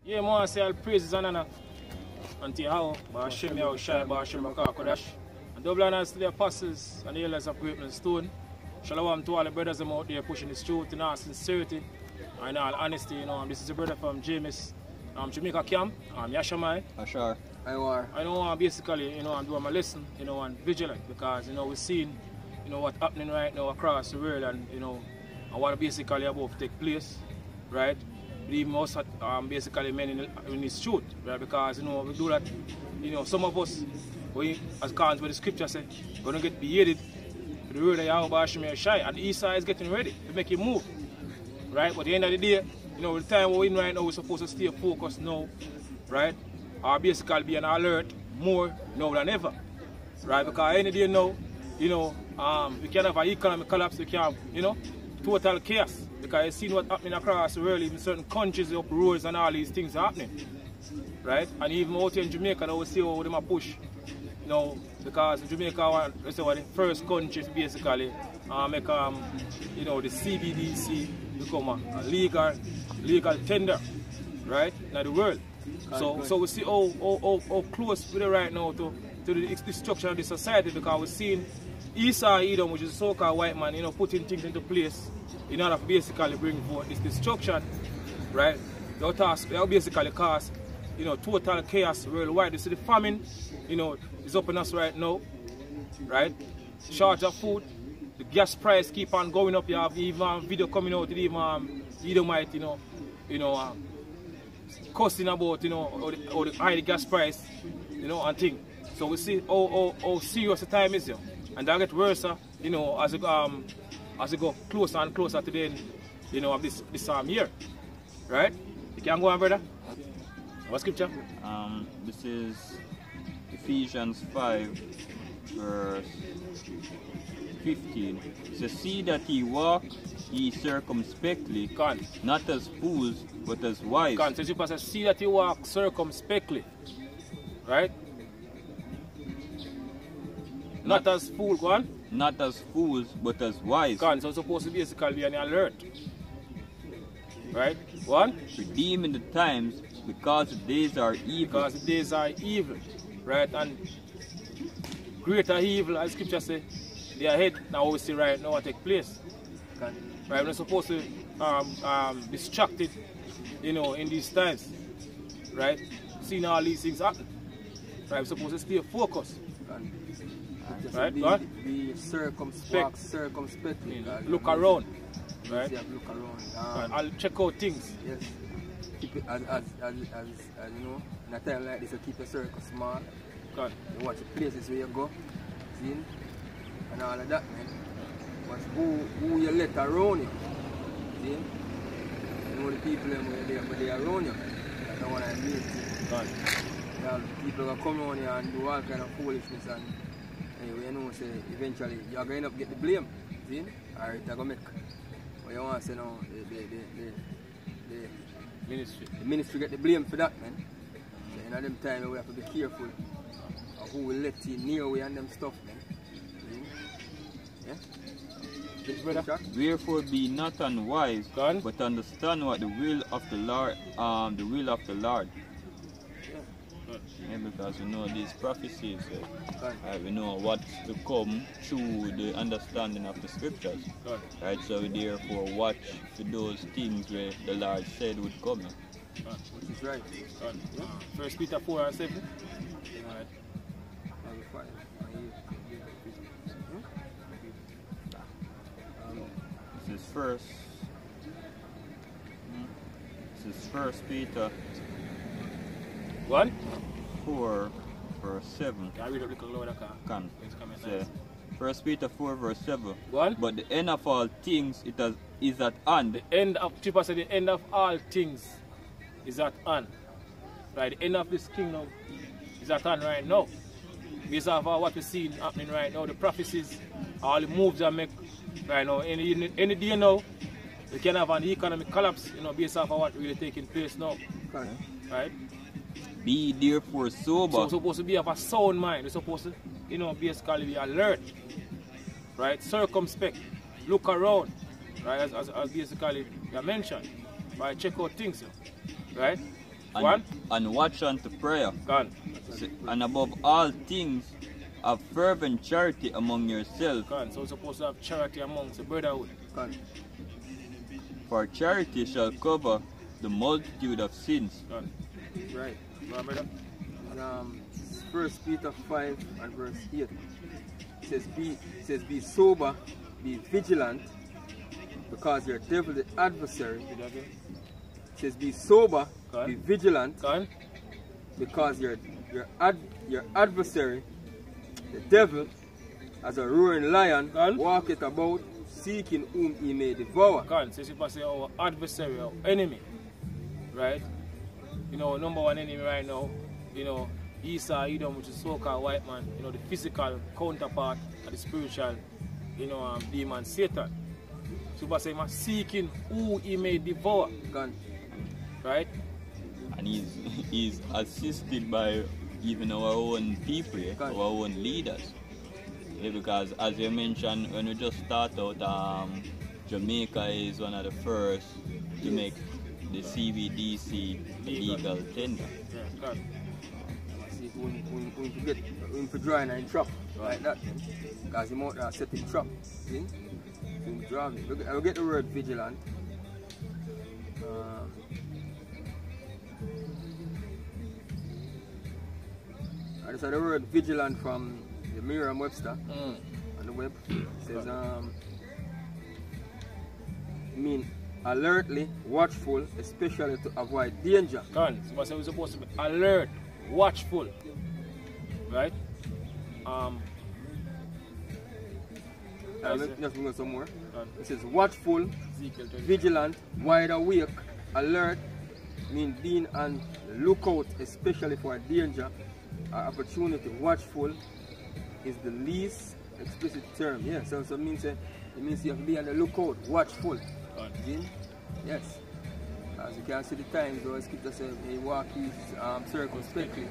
Yeah, man, say all praises and honor unto how, Hashem Yahweh Shai, Hashem Kodash. And double honors to the apostles and the elders of Great Stone. Shalom to all the brothers out there pushing this truth in all sincerity and all honesty. You know, and this is a brother from James, Jamaica camp. Yashamai. Ashar. I know basically, you know, I'm doing my lesson, you know, and vigilant because, you know, we're seeing, you know, what's happening right now across the world and, you know, and what basically about to take place, right? Even us basically men in this truth, right? Because, you know, we do that, you know, some of us, we, as according to what the scripture said, we're going to get beheaded for the word of Yahweh Hashem Shai, and the east side is getting ready to make it move, right? But at the end of the day, you know, the time we're in right now, we're supposed to stay focused now, right? Or basically be on alert more now than ever, right? Because any day now, you know, we can have an economic collapse, we can have, you know, total chaos. Because you've seen what's happening across the world, even certain countries, the uproars and all these things are happening, right? And even out here in Jamaica, now we see how they push, you know, because Jamaica was the first country to basically make, you know, the CBDC become a legal tender, right, in the world. So we see how close we are right now to the destruction of the society, because we're seeing Esau Edom, which is a so-called white man, you know, putting things into place in order to basically bring forth this destruction, right? They'll basically cause, you know, total chaos worldwide. You see the famine, you know, is up in us right now, right? Shortage of food, the gas price keep on going up. You have even video coming out, even Edomite, you know, costing about, you know, or the high gas price, you know, and thing. So we see how serious the time is, you know. And that get worse, you know, as we go closer and closer to the end, you know, of this year, right? You can go on, brother. What scripture? This is Ephesians 5, verse 15. It says, "See that ye walk ye circumspectly, not as fools, but as wise." Says you pastor, see that you walk circumspectly, right? Not as fools, go on. Not as fools, but as wise. So it's supposed to basically be on alert. Right? Go on. Redeeming the times, because the days are evil. Because the days are evil. Right? And greater evil, as scripture says, they are ahead. Now we see right now what take place. Right? We're not supposed to distracted, you know, in these times. Right? Seeing all these things happen. Right? We're supposed to stay focused. Right? Be circumspectly. Look around. Right? Look around. I'll check out things. Yes. Keep it as you know, in a time like this, you keep your circle small. You watch the places where you go, see, and all of that, man. Watch who you let around you. See? You know the people where they are around you. That's the one I mean. People that come around here and do all kind of foolishness, and anyway, you know, say eventually you're going to get the blame. See? Or it's going to make. What you want to say now, the ministry get the blame for that, man. So in them time we have to be careful of who will let you near we and them stuff, man. Yeah? Wherefore be not unwise, but understand what the will of the Lord, Yeah, because we know these prophecies, we know what's to come through the understanding of the scriptures. Right, so we therefore watch for those things where the Lord said would come. Which is right. 1 Peter 4 and 7. This is First Peter 4, verse 7. Can I read a little louder? Can. Nice. 1 Peter 4, verse 7. What? But the end of all things is at hand. The end of, Chipper said, the end of all things is at hand. Right, the end of this kingdom is at hand right now. Based off of what we're seeing happening right now, the prophecies, all the moves that make right now. Any day now, we can have an economic collapse, you know, based off of what really taking place now. Right? Be therefore sober. So we're supposed to be of a sound mind. We're supposed to, you know, basically be alert. Right? Circumspect. Look around. Right? As basically you mentioned. Right? Check out things. Right? and watch unto prayer. Gone. And above all things, have fervent charity among yourselves. Gone. So we're supposed to have charity amongst the brotherhood. Gone. For charity shall cover the multitude of sins. Gone. Right. Go on, brother. And 1 Peter 5 and verse 8 says, be sober, be vigilant, because your devil, the adversary, says, be sober, be vigilant, because your adversary, the devil, as a roaring lion, walketh about, seeking whom he may devour. Says if I say our adversary, our enemy, right? You know, number one enemy right now, you know, Esau, Edom, which is so-called white man, you know, the physical counterpart of the spiritual, you know, demon, Satan. So if I say, seeking who he may devour. Right? And he's assisted by even our own people, our own leaders. Yeah, because as you mentioned, when we just start out, Jamaica is one of the first to make the CBDC legal tender. Yeah, we to join in trap like that, because he might set in trap. See? I'll get the word vigilant. I just had the word vigilant from the Merriam-Webster on the web. It says, mean alertly, watchful, especially to avoid danger. So we're supposed to be alert, watchful, right? Let's go somewhere. It says watchful, vigilant, wide awake, alert, mean being on the lookout, especially for danger, opportunity. Watchful is the least explicit term. Yeah, so it means you have to be on the lookout, watchful. Yes. As you can see the times, the scripture says, he walk his circumspectly.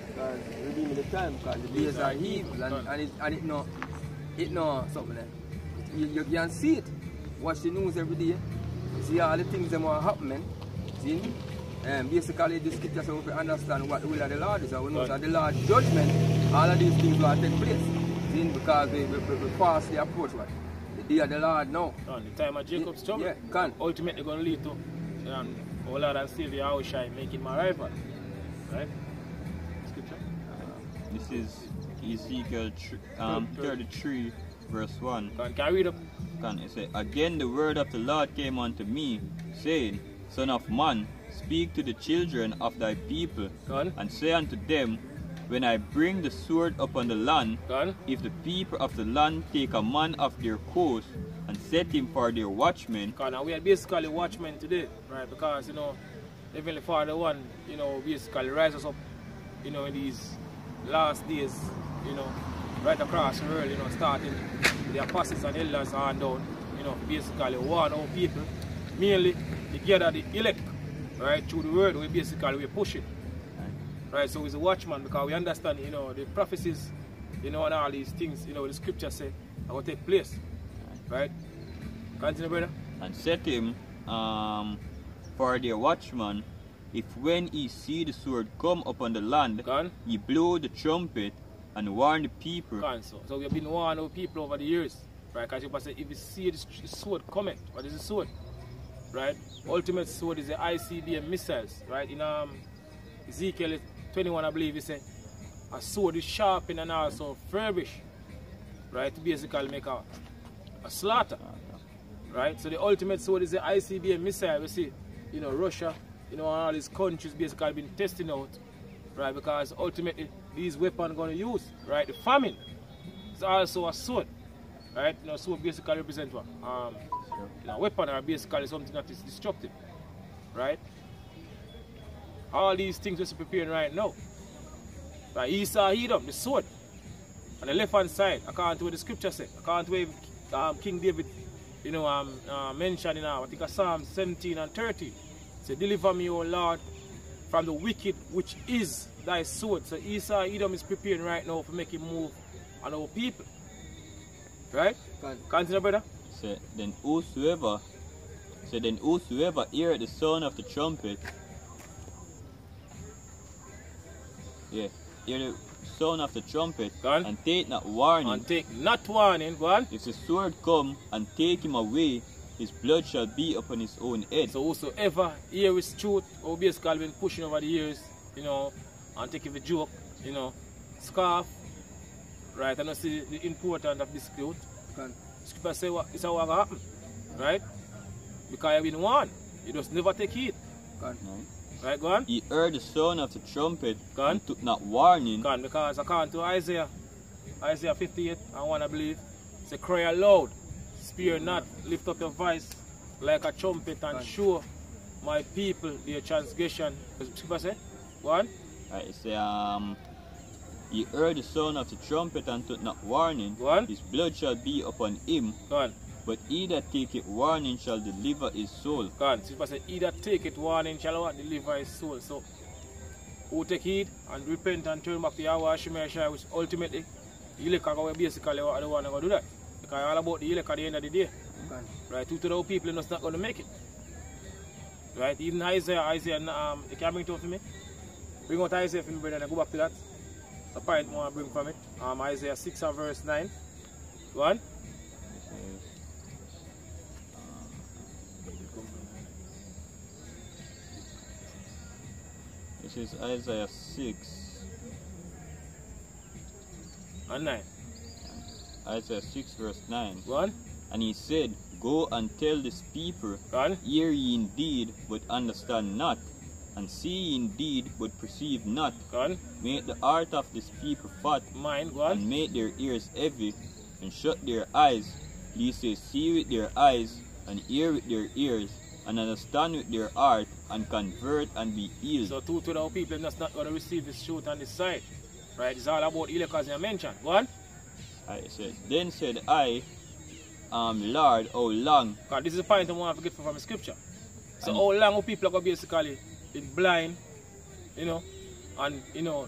Because redeeming the time, because the days are evil, and it no something there. You can see it. Watch the news every day. You see all the things that are happening. See? Basically, the scripture says we understand what the will of the Lord is. And we know that the Lord's judgment, all of these things will take place. See? Because we falsely approach what? The day of the Lord now. The time of Jacob's trouble. Yeah, ultimately going to lead to our Lord and Savior Yahushua making my rival. Right? Scripture. This is Ezekiel 33 verse 1. Can I read up? It say, again the word of the Lord came unto me, saying, Son of man, speak to the children of thy people, and say unto them, when I bring the sword upon the land, if the people of the land take a man of their coast and set him for their watchmen. We are basically watchmen today, right? Because, you know, Heavenly Father one, you know, basically rise us up, you know, in these last days, you know, right across the world, you know, starting with the apostles and elders on down, you know, basically warn our people, mainly together the elect, right, through the word, we basically we're pushing. Right, so he's a watchman because we understand, you know, the prophecies, you know, and all these things, you know, the scriptures say are going to take place. Right? Continue, brother. And set him for their watchman, if when he see the sword come upon the land, he blow the trumpet and warn the people. So we have been warning our people over the years. Right? Because you say, if you see the sword coming, what is the sword? Right? Ultimate sword is the ICBM missiles. Right? In Ezekiel 21, I believe, he said, a sword is sharpened and also furbished, right, to basically make a slaughter, right? So the ultimate sword is the ICBM missile. We see, you know, Russia, you know, all these countries basically been testing out, right, because ultimately these weapons are going to use, right, the famine is also a sword, right? You know, sword basically represents what? You know, weapon are basically something that is destructive, right? All these things we're preparing right now. Right, Esau, Edom, the sword. On the left hand side, according to what the scripture said, according to what King David, you know, mentioned in I think Psalm 17 and 30. Say, deliver me, O Lord, from the wicked, which is thy sword. So Esau, Edom is preparing right now for making move on our people. Right? Continue, brother. Say, then whosoever hear the sound of the trumpet, Yeah. Hear the sound of the trumpet, Gone. and take not warning. And take not warning, go on. If the sword come and take him away, his blood shall be upon his own head. So whosoever hear his truth, or basically been pushing over the years, you know, and taking the joke, you know, scarf, right, and I see the importance of this truth. Scripture say what is how it happen, right? Because you've been warned, you just never take heed. Right, go on. He heard the sound of the trumpet Gone. and took not warning. Gone, because according to Isaiah 58 and 1 I believe, say cry aloud, spare not, lift up your voice like a trumpet and show my people their transgression. Scripture say, go on. Right, it say, he heard the sound of the trumpet and took not warning. Go on. His blood shall be upon him. Go on. But he that taketh warning shall deliver his soul. Go on. Scripture say, he that taketh warning shall what? Deliver his soul. So, who take heed and repent and turn back to Yahweh Shemeshai, which ultimately, the elect are going to basically the one going to do that. Because all about the elect at the end of the day. Right? Two to the people are not going to make it. Right? Even Isaiah, you can bring it out to me? Bring out Isaiah for me, brother, and go back to that. The point I want to bring from it. Isaiah 6 and verse 9. Go on. This is Isaiah 6 And 9. Isaiah 6 verse 9. Go on. And he said, Go and tell this people, Go on. hear ye indeed, but understand not, and see ye indeed, but perceive not. Go on. Make the heart of this people fat, Mind, go on. and make their ears heavy, and shut their eyes, lest they see with their eyes, and hear with their ears, and understand with their heart, and convert and be healed. So two to the people that's not going to receive this truth on this side. Right? It's all about elect as you mentioned. Go on. I said, Then said I, Lord, how long? Because this is the point I want to get from the scripture. So how long people are going to basically be blind, you know, and, you know,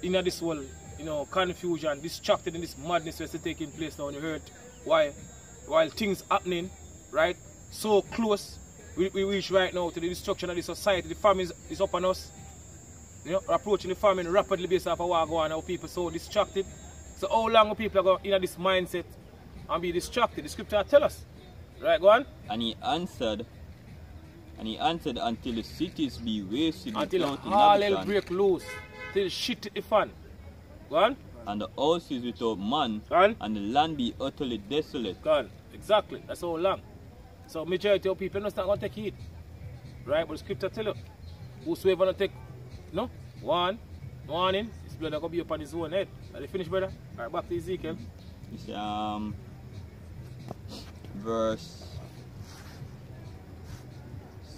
in this world, you know, confusion, distracted in this madness that's taking place down the earth, while things happening, right, so close, we reach right now to the destruction of the society. The famine is upon us, you know, approaching the famine rapidly based off of what going on, how people so distracted. So how long people are going in this mindset and be distracted? The scripture tell us. Right, go on. And he answered until the cities be wasted Until without all hell inhabitant, break loose, till shit hit the fan. Go on. and the houses without man, Go on. and the land be utterly desolate. Go on. Exactly. That's how long. So majority of people not going to take heed. Right? But the scripture tell you, whosoever not take warning, his blood are going to be upon his own head. Are they finished, brother? Alright, back to Ezekiel. It's verse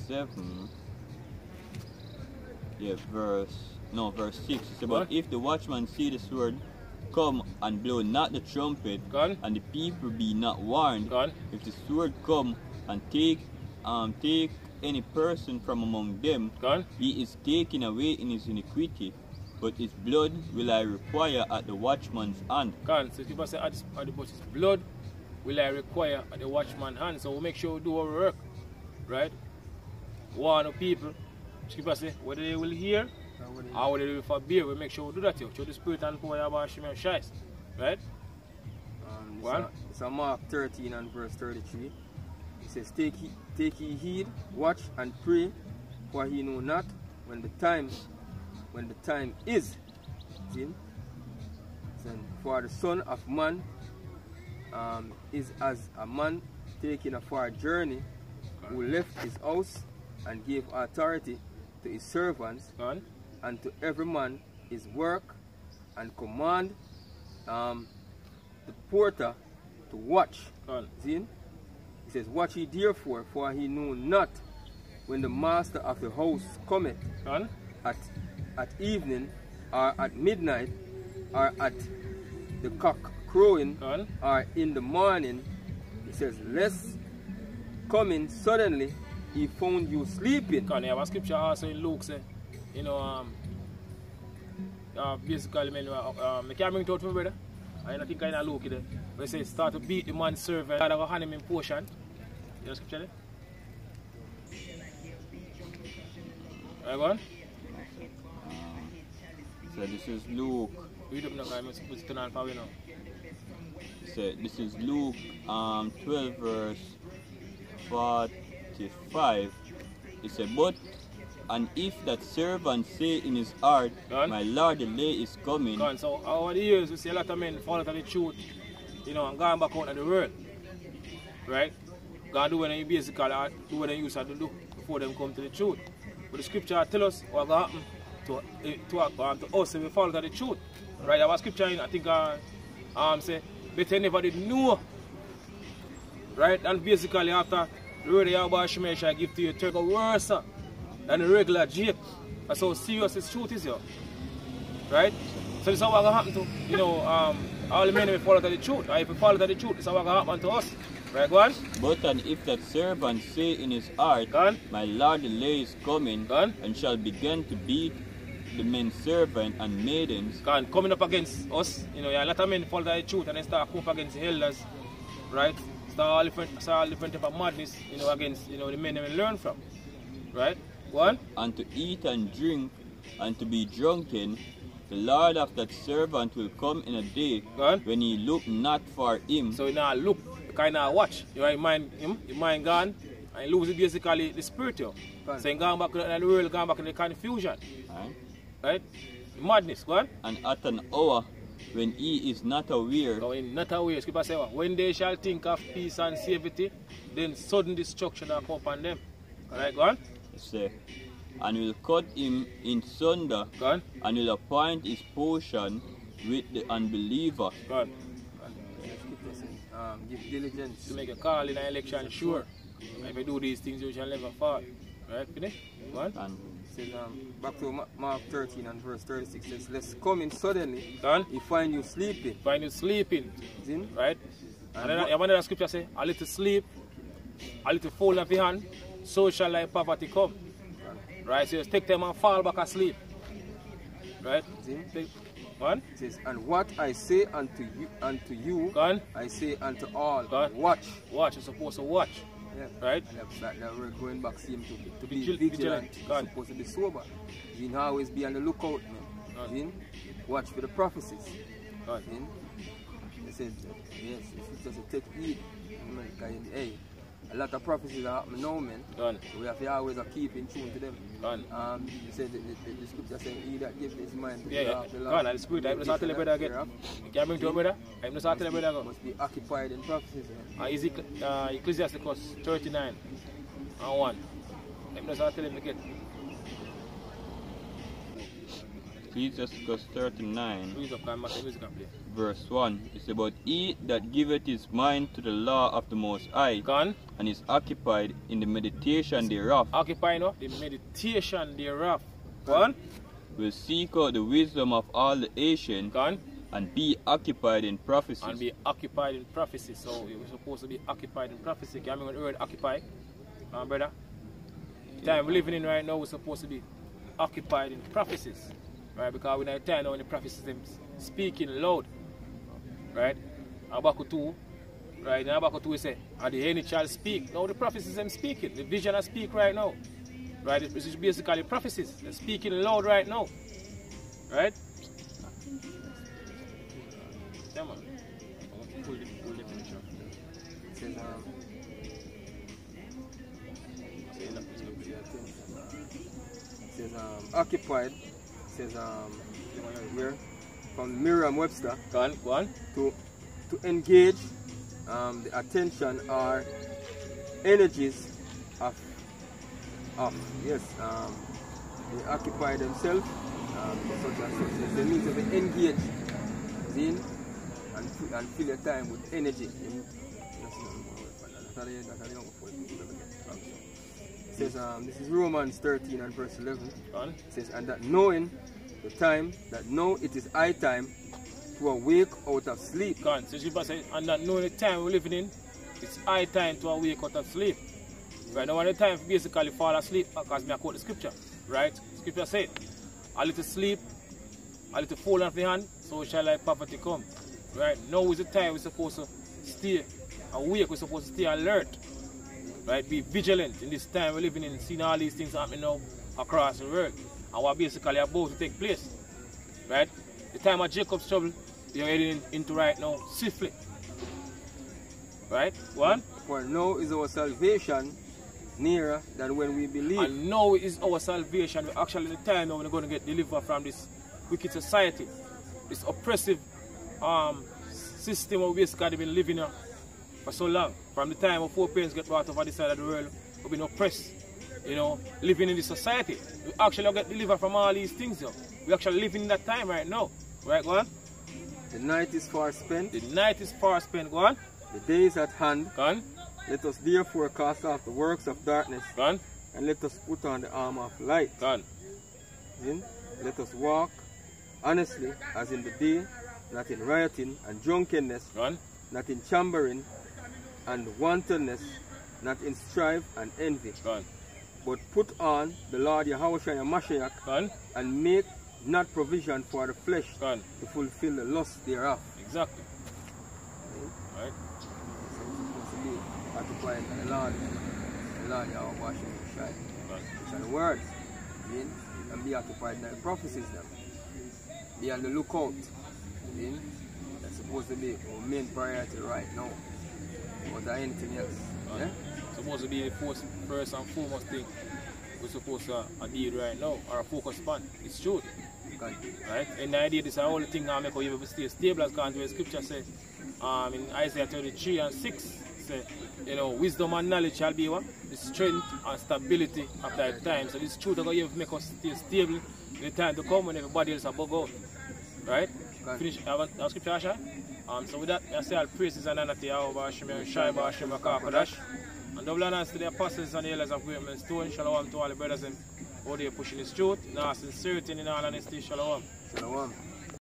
7. Yeah, verse 6. It's about, What? if the watchman see the sword come and blow not the trumpet, Gone. and the people be not warned, Gone. if the sword come and take any person from among them, Gone. he is taken away in his iniquity, but his blood will I require at the watchman's hand. Gone. So people say at the bush's blood will I require at the watchman's hand. So we make sure we do our work. Right? Warn the people. People say whether they will hear or whether they will forbear. We make sure we do that here. Show the spirit and power of Hashem Shais. Right? It's a Mark 13 and verse 33. It says, Take ye heed, watch and pray, for he know not when the time is. See? So, for the Son of Man is as a man taking a far journey, who left his house and gave authority to his servants, Gone. and to every man his work, and command the porter to watch. Gone. See? He says, Watch ye therefore, for he know not when the master of the house cometh, Gone. at evening, or at midnight, or at the cock crowing, Gone. or in the morning. He says, Lest coming suddenly he found you sleeping. Gone. You have a scripture also in Luke say, you know, basically, I can't bring it out for me, brother. I don't think I know Luke there. But it says, start to beat the man's servant. God will hand him in portion. You know the scripture there? Alright, go on. So this is Luke. Read up now, guys. Let's turn on for we now. So this is Luke 12 verse 45. It said, but and if that servant say in his heart, my Lord, the day is coming. So over the years we see a lot of men fall out of the truth, you know, and going back out of the world. Right? God do what you basically do what they used to do before them come to the truth. But the scripture tell us what will happen to us if we fall out of the truth. Right? There was scripture in, I think say, better never did know. Right? And basically after the word of Yahweh Shemesha give to you, take a worse than the regular jape. That's how serious this truth is here. Right? So this is how what will happen to, you know, all the men who fall out of the truth. Or if we fall out of the truth, this is how what will happen to us. Right, go on. But and if that servant say in his heart, my Lord, the day is coming, and shall begin to beat the men servant and maidens. Coming up against us, you know, a lot of men fall out of the truth and they start coming up against the elders, right? Start all different type of madness, you know, against, you know, the men they learn from. Right? Go on. And to eat and drink and to be drunken, the Lord of that servant will come in a day when he look not for him. So he now look, you kind of watch. Your mind gone, and he loses basically the spirit. So he gone back to the world, gone back to the confusion. Right? Madness, go on. And at an hour when he is not aware. So in not aware, Scripture says, when they shall think of peace and safety, then sudden destruction will come upon them. Alright, go on. Say, and will cut him in sunder, and will appoint his portion with the unbeliever. Give diligence to make a call in an election, sure. If you do these things, you shall never fall. Right, finish? Go on. And says, back to Mark 13 and verse 36 says, let's come in suddenly, he find you sleeping. Find you sleeping. Right? And then another scripture say, a little sleep, a little fold of your hand, so shall thy poverty come. Right? So you just take them and fall back asleep. Right? One. It says, and what I say unto you, I say unto all, watch. Watch, you're supposed to watch. Yeah. Right? And that we're going back to be vigilant. You're supposed to be sober. You know, always be on the lookout, man. Watch for the prophecies. They said, yes, it's just to take heed. Hey, a lot of prophecies are happening now, man. We have to always keep in tune to them. You said the scripture saying, he that gives his mind to the Lord. The spirit, I'm just telling brother again. You can bring to your brother? I'm just telling brother again. Must be occupied in prophecies, man. Ecclesiasticus 39 and 1. I'm just telling him again. Ecclesiasticus 39 verse 1 is about he that giveth his mind to the law of the Most High and is occupied in the meditation thereof. Occupying the meditation thereof. Will seek out the wisdom of all the ancients and be occupied in prophecy. And be occupied in prophecy. So we're supposed to be occupied in prophecy. Can I mean the word occupy? Brother? The time we're living in right now, we're supposed to be occupied in prophecies. Right? Because we're in a time now when the prophecies are speaking loud. Right? Habakkuk 2. Right? In Habakkuk 2 we say, and the end shall speak. Now the prophecies are speaking. The vision are speak right now. Right? This is basically prophecies. They're speaking loud right now. Right? Yeah, man. Full definition. It says, occupied. It says, here, from Merriam-Webster. Go on. To engage the attention or energies of yes, they occupy themselves, such and such. They need to be engaged in and fill your time with energy. It says, this is Romans 13 and verse 11. It says, and that knowing the time, that now it is high time to awake out of sleep. So you say, and that knowing the time we're living in, it's high time to awake out of sleep. Right now, the time basically fall asleep, because I quote the scripture. Right? Scripture said, a little sleep, a little fall off the hand, so shall thy poverty come. Right? Now is the time we're supposed to stay awake, we're supposed to stay alert. Right? Be vigilant in this time we're living in, seeing all these things happening now across the world. And what basically about to take place. Right? The time of Jacob's trouble, you're heading into right now swiftly. Right? One. For now is our salvation nearer than when we believe. And now is our salvation. We're actually in the time now we're going to get delivered from this wicked society, this oppressive system of basically been living in for so long. From the time of 4 parents get brought over this side of the world, we've been oppressed, you know, living in this society. We actually get delivered from all these things, yo. We're actually living in that time right now. Right, go on? The night is far spent. The night is far spent, go on? The day is at hand. Go on? Let us therefore cast off the works of darkness. Go on? And let us put on the armor of light. Go on? Then let us walk honestly as in the day, not in rioting and drunkenness, Go on? not in chambering and wantonness, not in strife and envy. Go on? But put on the Lord Yahushua Mashiach Go on? and make not provision for the flesh Go on? to fulfill the lust thereof. Exactly. Right? So we're supposed to be occupied by the Lord Yahushua Mashiach. Right. Which are the words. And be occupied by the prophecies them. Be on the lookout. That's supposed to be our main priority right now. More than anything else. Right. Yeah? Supposed to be the first and foremost thing we're supposed to deal right now, or focus upon. It's truth. Right? And the idea is the only thing that make you able to stay stable, as the scripture says in Isaiah 33 and 6, say, you know, wisdom and knowledge shall be what? The strength and stability of that time. So this truth that will make us stay stable in the time to come when everybody else above out. Right? Finish our scripture, Asha? So with that, I say all praises and honor to Yahweh Hashem and Shai Hashem Akakadash. And double honors to the apostles and the elders of Great Men Stone. Shalom to all the brothers and all they pushing this truth. Now sincerity in all honesty. Shalom. Shalom.